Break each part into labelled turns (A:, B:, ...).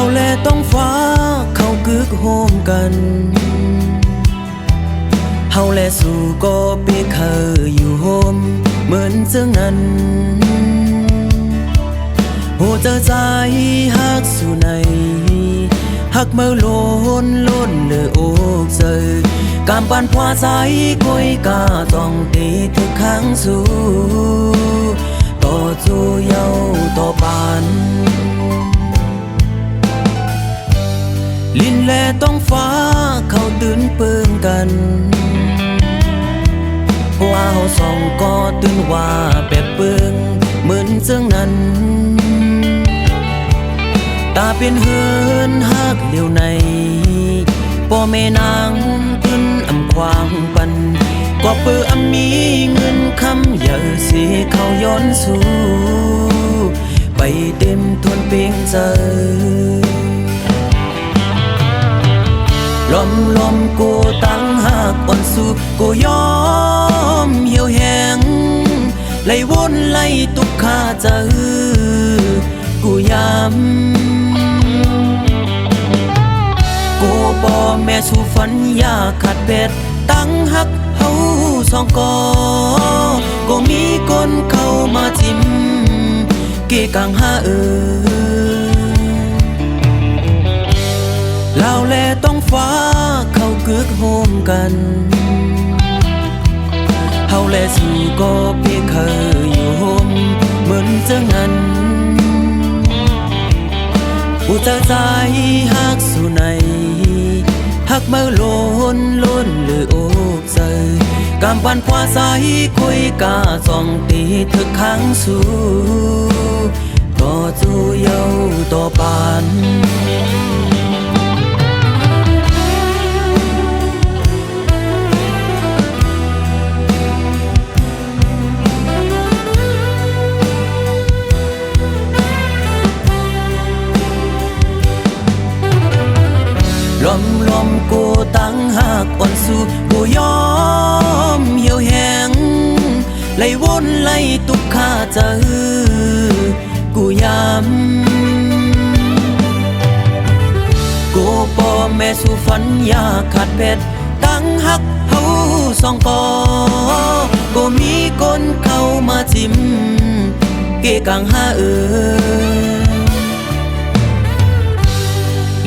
A: าวและต้องฟ้าเขากึกโฮมกันเฮาและสู่ก็เปียเคยอยู่โฮมเหมือนเจ้านั้นโหเจอใจฮักสู่ในฮักเมื่อล้นเลยโอกเจอกามปานพวาใจก้อยกาต้องตีทุกครั้งสู่ต่อจูเยาต่อปานลินและต้องฟ้าเขาตื่นเปิงกันว่าเฮาสองก็ตื่นว่าแปบเปิงเหมือนเจ้านั้นตาเป็นเฮือนฮักเลียวในป่อแม่นางขึ้นอำควางปันก็เปื้อมีเงินคำอย่าสิเขาย้อนสู่ไปเต็มทวนเปียงใจลมกูตั้งหักอ่อนสู่กูยอมเหี่ยวแห้งไล่วนไล่ตุกขาใจกูย้ำกูบ่แม่สู่ฝันอยากขาดเป็ดตั้งหักเฮาสองก็มีคนเข้ามาจิ้มเกกังหาลาวและต้องฟ้าเขากึกโฮมกันเฮาและสู่ก็เพียงเคยอยู่โฮมเหมือนเจ้านั้นผู้เจอใจฮักสู่ในฮักเมื่อล้นเลยโอกใจกำปันพวาใจคุยกาส่องตีเธอค้างสู่ต่อจูเยาต่อปานลมกูตั้งหักอ่อนสู่กูยอมเหี่ยวแห้งไล่วนไล่ตุกขาใจกูย้ำกูป่อแม่สู่ฝันอยากขาดเป็ดตั้งหักเฮาสองก็มีคนเข้ามาจิ้มเกกังหา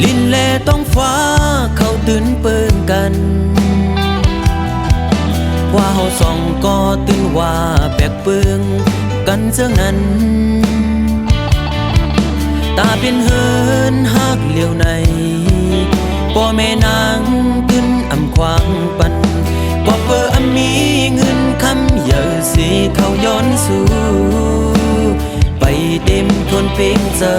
A: ลินและต้องฟ้าเขาตื่นเปิงกันว่าเฮาสองก็ตื่นว่าแปลกเปิงกันเจ้านั้นตาเป็นเฮือนฮักเลียวในป่อแม่นางขึ้นอำควางปันก็เปื้อมีเงินคำอย่าสิเขาย้อนสู่ไปเต็มทวนเพียงเจอ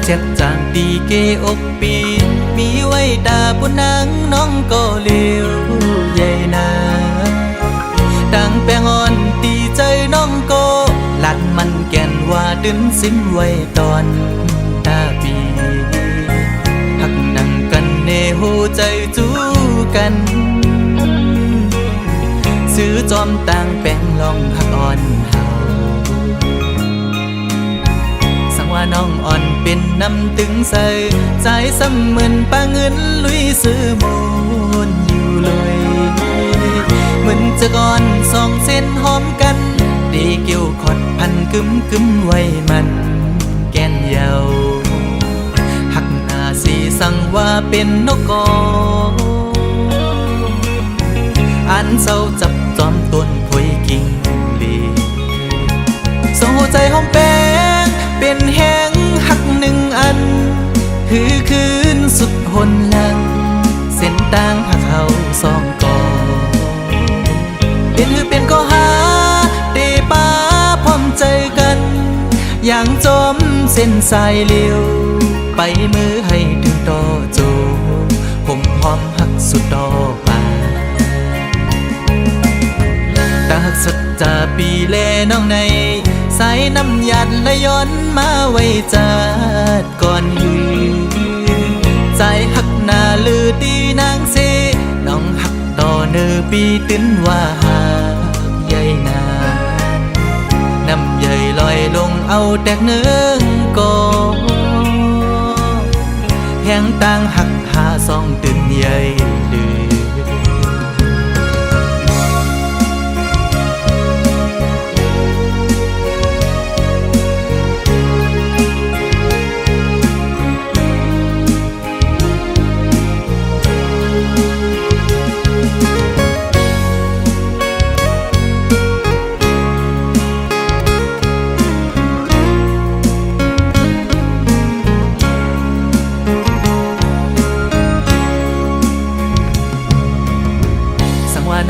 B: เจ็ดจางตีเกอกปีมีไว้ดาบุนางน้องก็เลี้ยวใหญ่นาดังแปงอ่อนตีใจน้องก็ลัดมันแก่นว่าดึงสิ้นไว้ตอนตาปีหักนั่งกันเนหูใจจูกันซื้อจอมต่างแปงลองหักอ่อนว่าน้องอ่อนเป็นน้ำตึงใส่ใจซ้ำเหมือนป้าเงินลุยซื้อโมนอยู่เลยเหมือนจะก่อนสองเส้นหอมกันดีเกี่ยวขดพันกึมไว้มันแก่นเยาหักหน้าสีสั่งว่าเป็นนกกออันเศร้าจับจอมต้นพวยกิ่งลีโซ่ใจหอมแป้งเป็นแห้ง อย่างจมเส้นสายเลี้ยวไปมือให้ถึงต่อโจผมหอมหักสุดดอกมาตาหักสุดจะปีแลน้องในสายน้ำหยัดและย้อนมาไว้จัดก่อนหือใจหักหน้าลือดีนางเสน้องหักต่อเนื้อปีตื้นว่าหากใหญ่นาน้ำใหญ่ลอยลงเอาแตกเนื้อก่อแห้งต่างหักหาสองตื่นใหญ่ลือ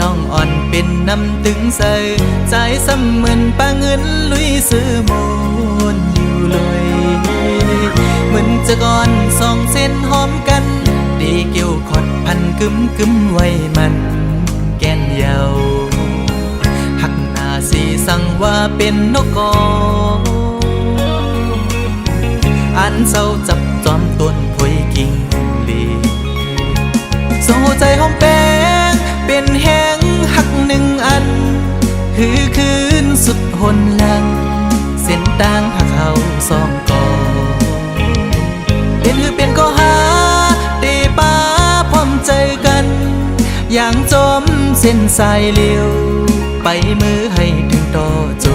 B: น้องอ่อนเป็นน้ำตึงใสใจซ้ำเหมือนปลาเงินลุยซื้อมนอยู่เลยเหมือนจะก่อนสองเส้นหอมกันดีเกี่ยวขอดพันกึมกึมไว้มันแก่นเยาหักหน้าสีสั่งว่าเป็นนกกออันเศร้าจับจอมต้นพวยกิ่งลีโซ่ใจหอมแป้งเป็นแห้งหักหนึ่งอันคือคืนสุดหนหลังเส้นต่างหักเขาสองก่อเป็นก็หาได้ป้าพร้อมใจกันอย่างจมเส้นสายเลี้ยวไปมือให้ถึงต่อโจ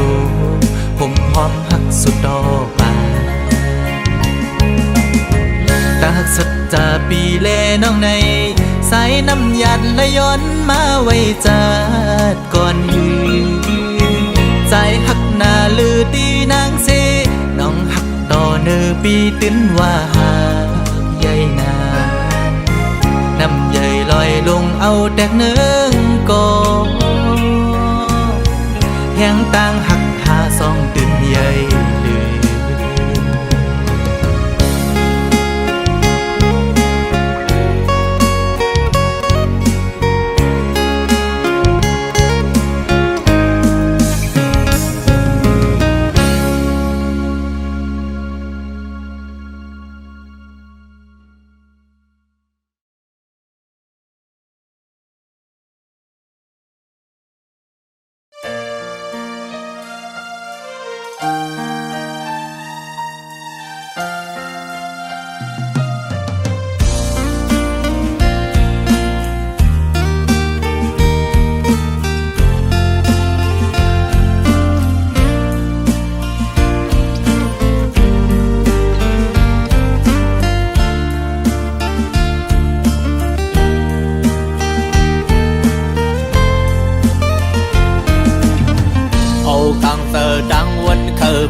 B: ผมหอมหักสุดดอกป่าตาหักสุดจะปีแลน้องในสายน้ำหยัดและย้อนมาไว้จัดก่อนหือใจหักหน้าลือดีนางเสน้องหักต่อเนื้อปีตื้นว่าหากใหญ่นาน้ำใหญ่ลอยลงเอาแตกเนื้อก่อแห้งต่างหักหาสองตื่นใหญ่ลือ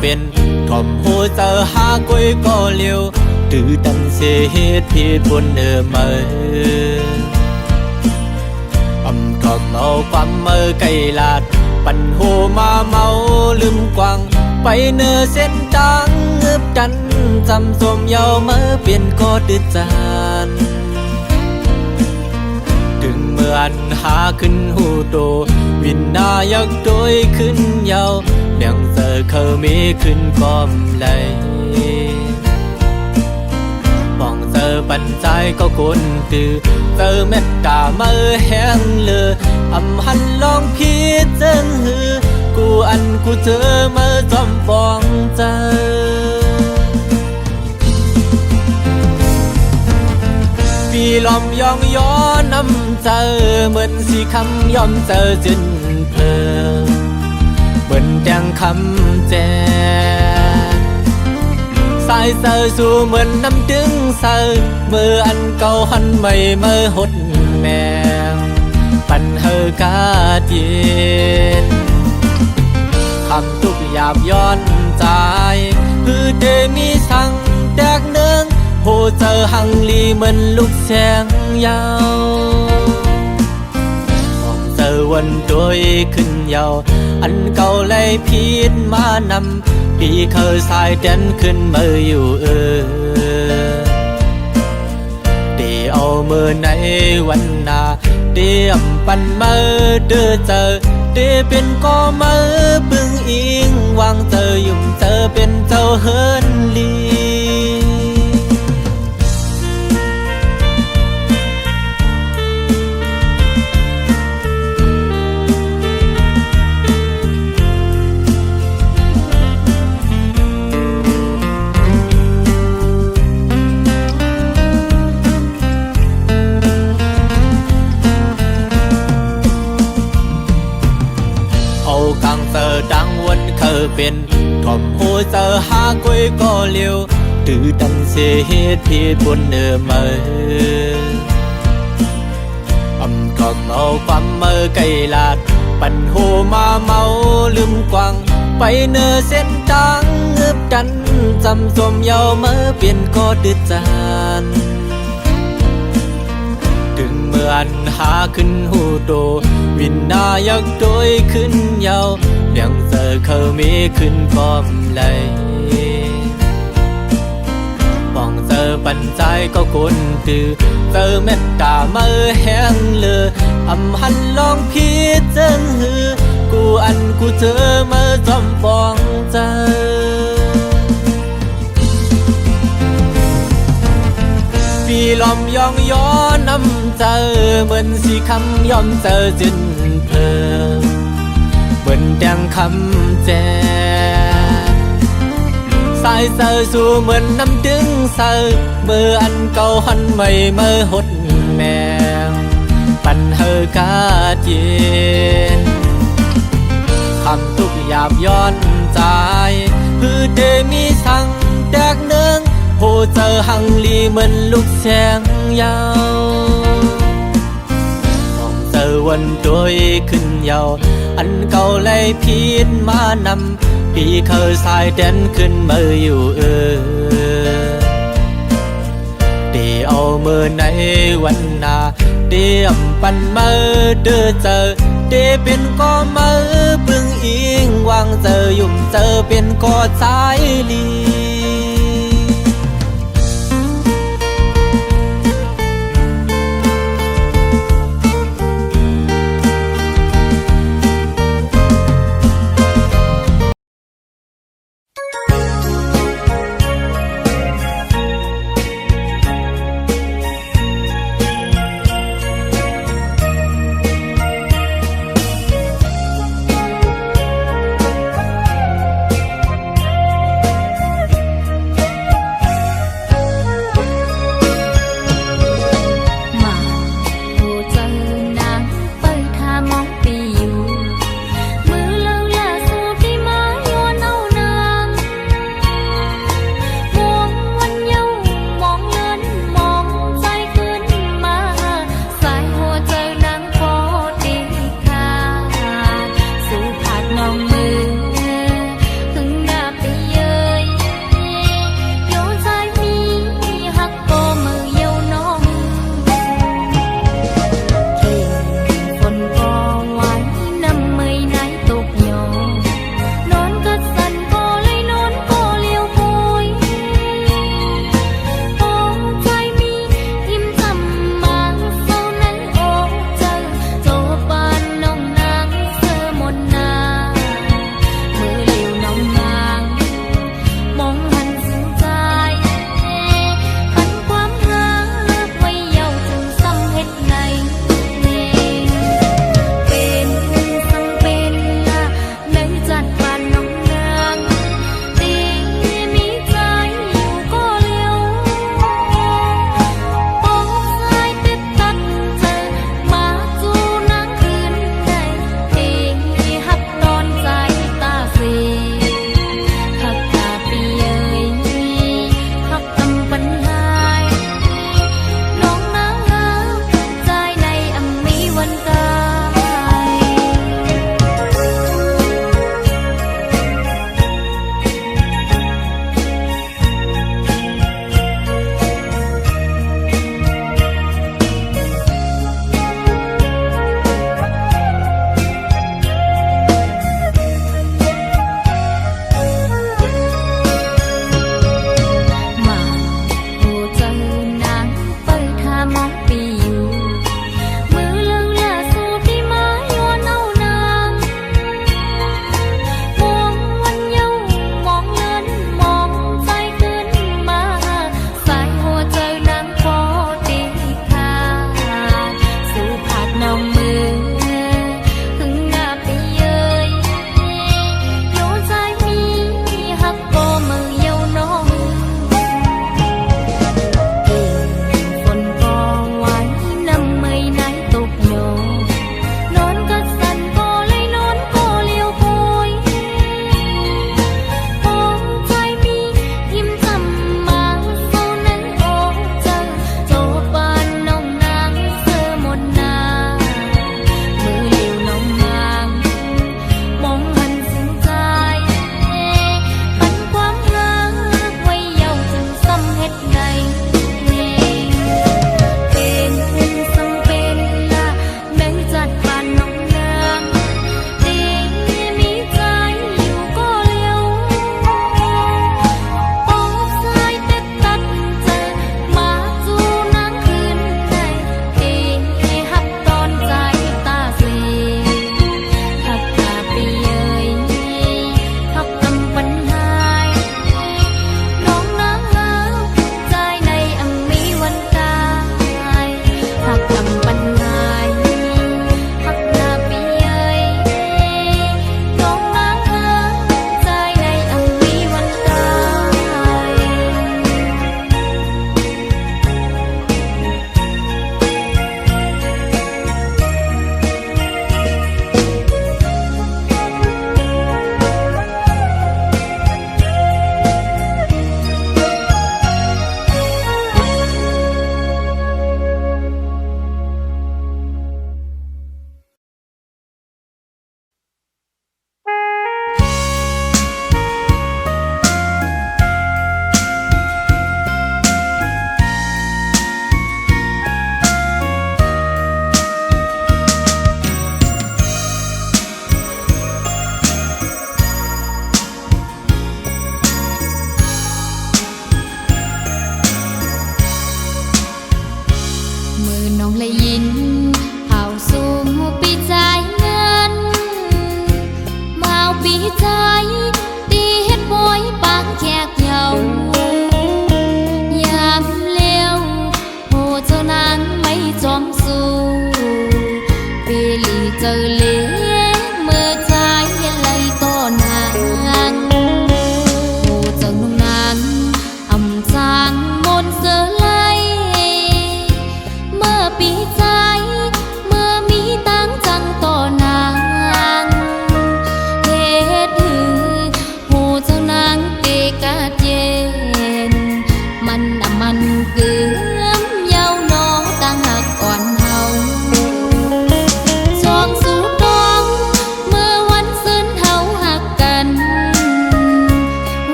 B: เป็นทอมหูเจอหากุยก็เลี้ยวตือดันเสียเหตุผิดบนมือทอมเอาความมือไกลลาดปั่นหูมาเมาลืมกวางไปเนื้อเส้นตังเงือบจันจำสมเยาเมื่อเปลี่ยนก็ดื้อจานถึงเมื่ออันหาขึ้นหูโตวินนายักโดยขึ้นเยาเลี้ยงเจอเคยมีขึ้นก้อมเลยมองเจอปันใจก็คนตื่อเจอเม็ดกาเมื่อแห้งเลือหันลองพิจารณากูอันกูเจอเมื่อจอมฟองเจอปีลอมยองย้อนน้ำเจอเหมือนสีคำยอมเจอจนเพลิงเหมือนแดงคำแจสายเซอสู่เหมือนน้ำดึงเซอเมื่ออันเก่าหันไม่เมื่อหดแมงปันเฮอกาเย็นคำทุกหยาบย้อนใจคือเดมีสั่งแดกเนืองโหเจอหังลีเหมือนลูกแสงยาวมองเจอวันโดยขึ้นยาวอันเก่าเลยพิษมานำ พี่เคยสายเด่นขึ้นมาอยู่เดี๋ยวเอามือในวันหน้าเดี๋ยวปันมือเดือเจอเดี๋ยวเป็นก็มือบึงอิงวางเจอยุ่มเจอเป็นเจ้าเฮินลีcàng giờ đang quân khờ bên thòm hồ giờ ha quê có liều từ đằng xe hết thì buồn nở mơ thòm màuความmơ cây lạtปั่นhồมาเมาลืมกวางไปเนอเส้นทางเงือบดันจำสมเยาเมื่อเปลี่ยนก็ดืดจานถึงเมื่อนหาขึ้นหูโตวินนายักโดยขึ้นเยาเลี้ยงเจอเขามีขึ้นพร้อมเลยมองเจอปัญใจก็คนตือเจอเม็ดตาเมื่อแห้งเลออำหันลองพีเจิงหือกูอันกูเจอเมื่อจอมปองเจอปีลอมยองย้อนน้ำเจอเหมือนสีคำยอมเจอจินเพลเหมือนแดงคำแจสายเจอสู่เหมือนน้ำดึงเจอเมื่ออันเก่าหันไม่เมื่อหดแมงปันเฮอกาเย็นคำทุกหยาบย้อนใจพือเดมีสั่งแดกเนืองโหเจอหังลีเหมือนลูกแสงยาวมองเจอวันโดยขึ้นยาวอันเก่าไล่พีดมานำพี่เคยสายเด่นขึ้นมาอยู่เดี๋ยวเอามือในวันหน้าเดี๋ยวปันมือเดือเจอเดี๋ยวเป็นก็มือบึงอิงวางเจอยุ่มเจอเป็นก็สายลี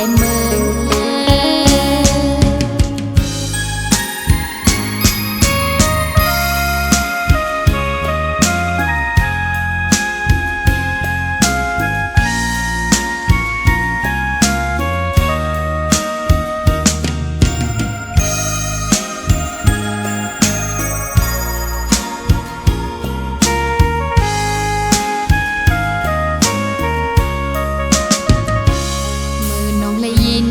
C: และเมื่อน้องเลยยิน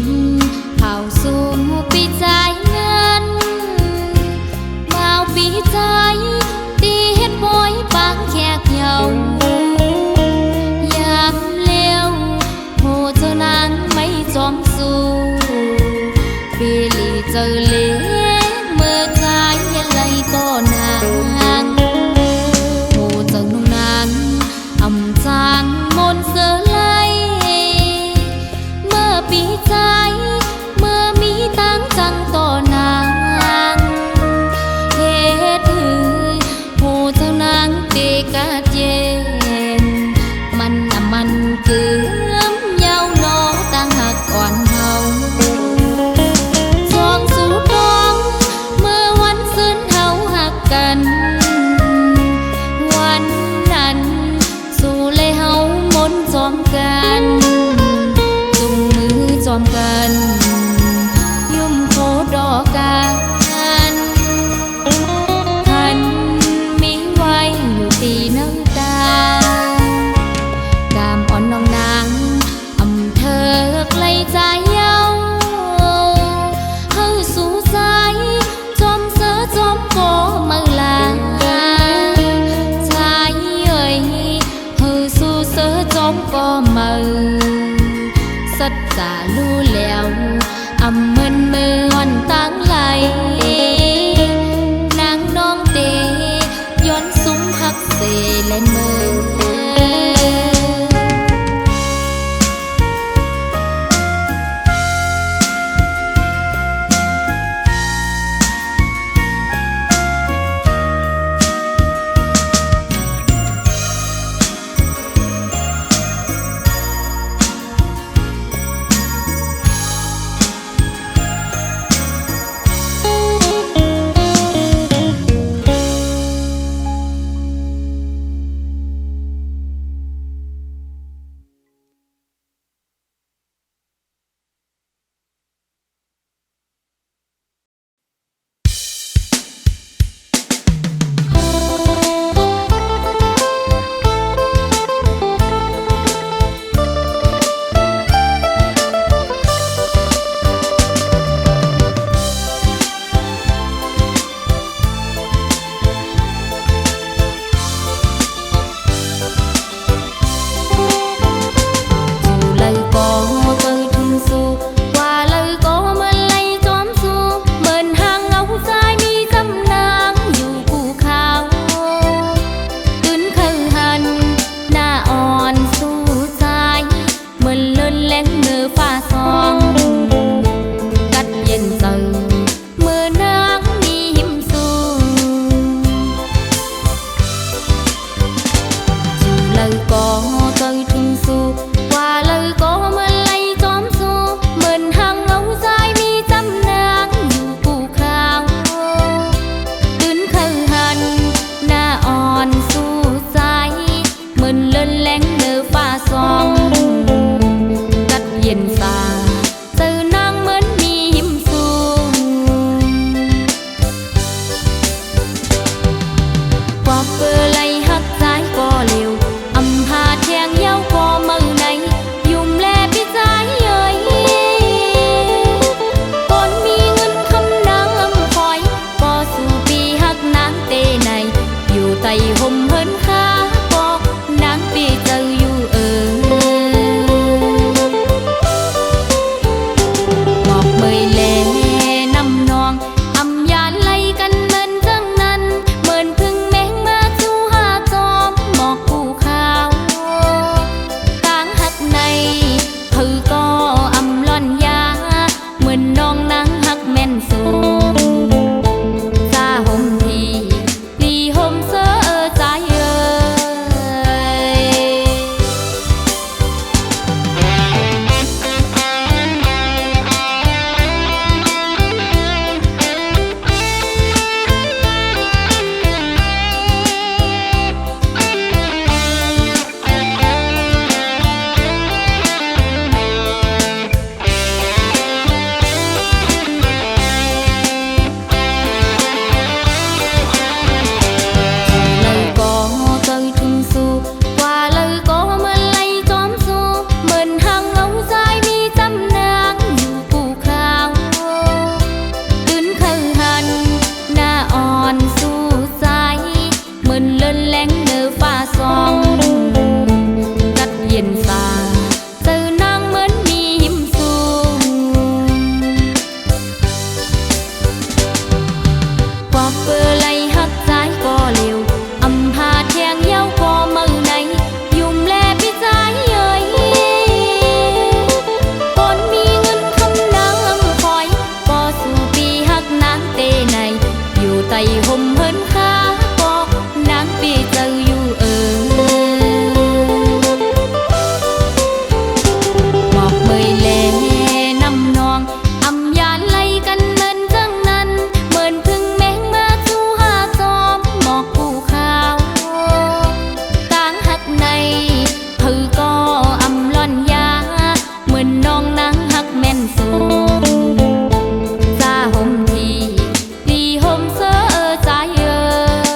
C: เข้าสู่ปีใจเงินมาเอาปีใจตีเฮ็ดบอยปากแขกเหยายามเลี้ยวโหเจ้านางไม่จอมสู้ปีลีเจอเลี้ยเมื่อใจไหลก็นางโหเจ้านุ่งนางอำจางมนต์เสือไหลเมื่อปีใจเมื่อมีตั้งจังต่อนางเฮ็ดถือผู้เจ้านางเตกาเย็นมันน่ะมันเกือมเยาวนอตั้งหักอ่อนเฮาสองสู่ดองเมื่อวันซึ้นเฮาหักกันวันนั้นสู่เลยเฮามนต์จอมกันจุงมือจอมกันยุ่มโคดอกกันท่านมีไว้อยู่ตีน้ำตากามอ่อนน้องนางอำเธอไกลใจเย้าเฮาสู่ใจจอมเสือจอมโกมือลาใจเอ่ยเฮาสู่เสือจอมก็มือสัจจารู้แล้วอำมึนมืออ่อนตั้งไหลนางน้องเตย้อนซุ้มหักเสและมือ สูงซาห่มทีดีห่มเสื้อใจเอ่ย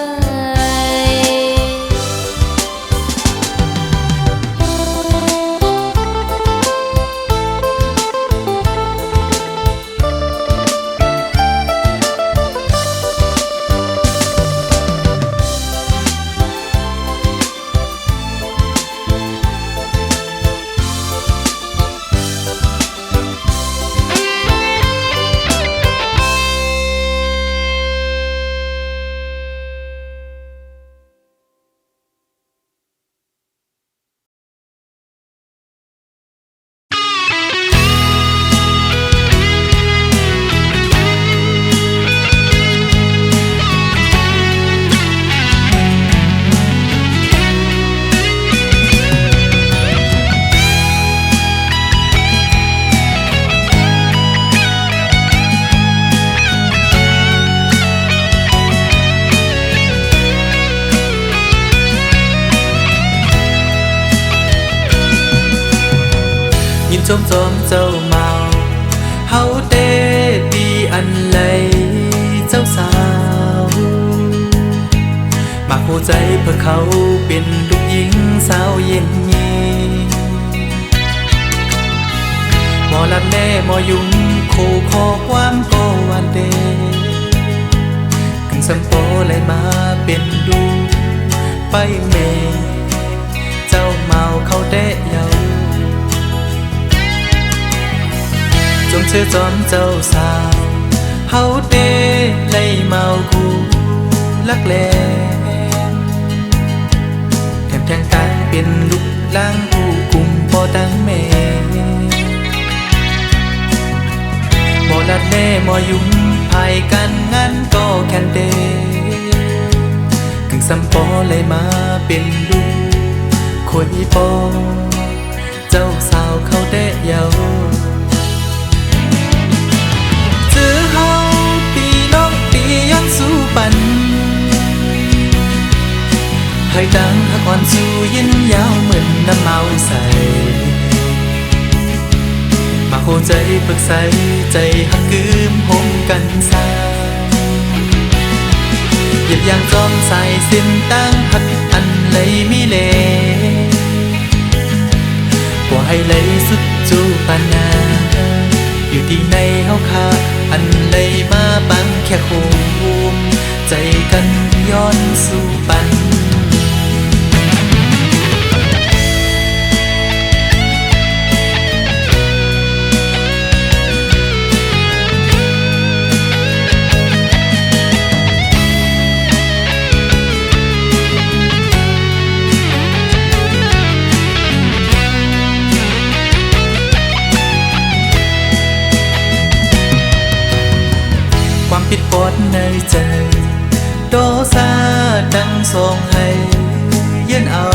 B: จมเจ้าเมาเฮาเต้ดีอันไหลเจ้าสาวมาหัวใจเพื่อเขาเป็นลูกหญิงสาวเย็นยีหมอลำแน่หมอยุ่งคู่ขอความก็วันเดถึงสัมโปเลยมาเป็นลูกไปเมเจ้าเมาเขาเต้เยาจงเชื่อจอมเจ้าสาวเฮาเด้ไล่เมาคู่ลักแลแถมแทงกันเป็นลูกล้างผู้กุมบ่ตั้งแม่บ่ลัดแน่บ่ยุ่งภายกันงั้นก็แค่นเดถึงสัมปอเลยมาเป็นลูกคอยปอเจ้าสาวเขาเด้เยาสู้ปันให้ดังหักอ่อนสู้ยินยาวเหมือนน้ำเมาใสมาโหใจปึกใสใจหักกืมหมกันสาหยิบยางจอมใส่สิ้นตั้งหักอันเลยมีเลว่าให้เลยสุดจูปันนาอยู่ที่ในเฮาคาอันเลยมาบังแค่คูใจกันย้อนสู่ปันความผิดปดในใจโดซาดังส่งให้ยืนเอา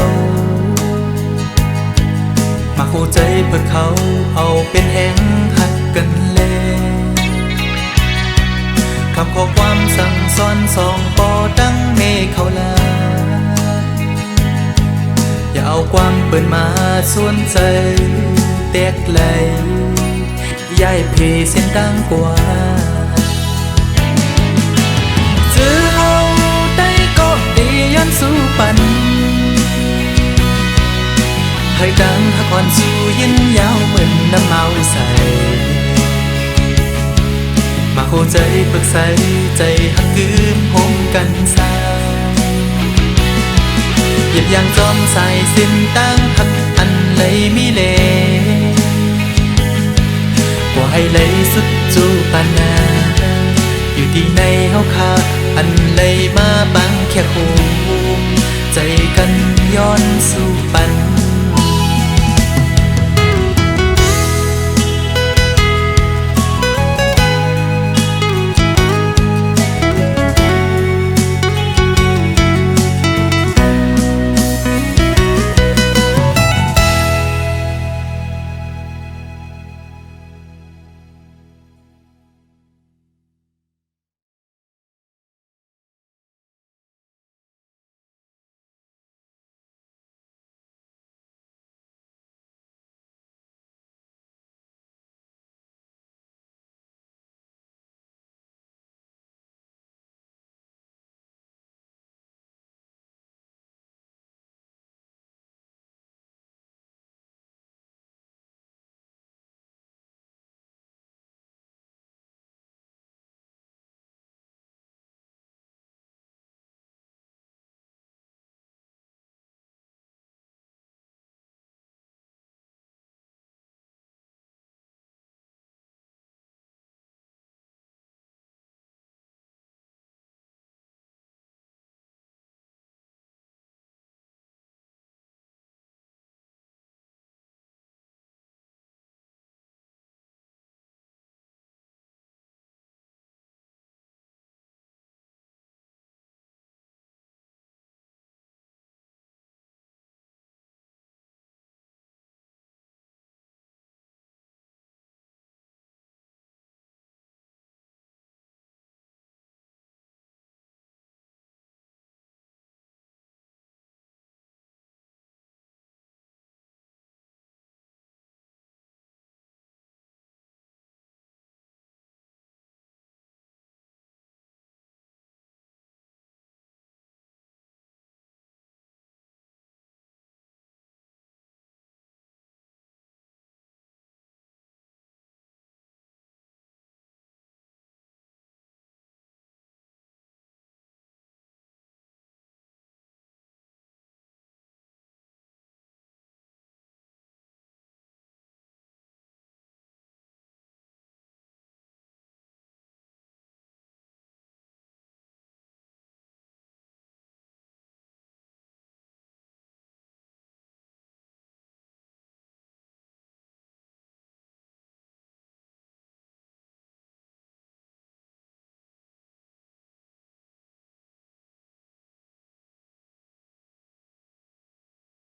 B: มาคู่ใจเพื่อเขาเอาเป็นแห่งหักกันเลยคำขอความสั่งสอนสองปอดังเมฆเขาลาอย่าเอาความเปิดมาส่วนใจแตกไหลย้ายเพเส้นดังกว่ายันสู้ปันให้ดังหักอ่อนสู้ยินยาวเหมือนน้ำเมาใสมาโหใจปึกใสใจหักกืมหมกันสาหยิบยางจอมใส่สิ้นตั้งหักอันเลยมีเลว่าให้เลยสุดจูปันนาอยู่ที่ในเฮาคาอันเลยมาบังแค่คู่ใจกันย้อนสู่ไป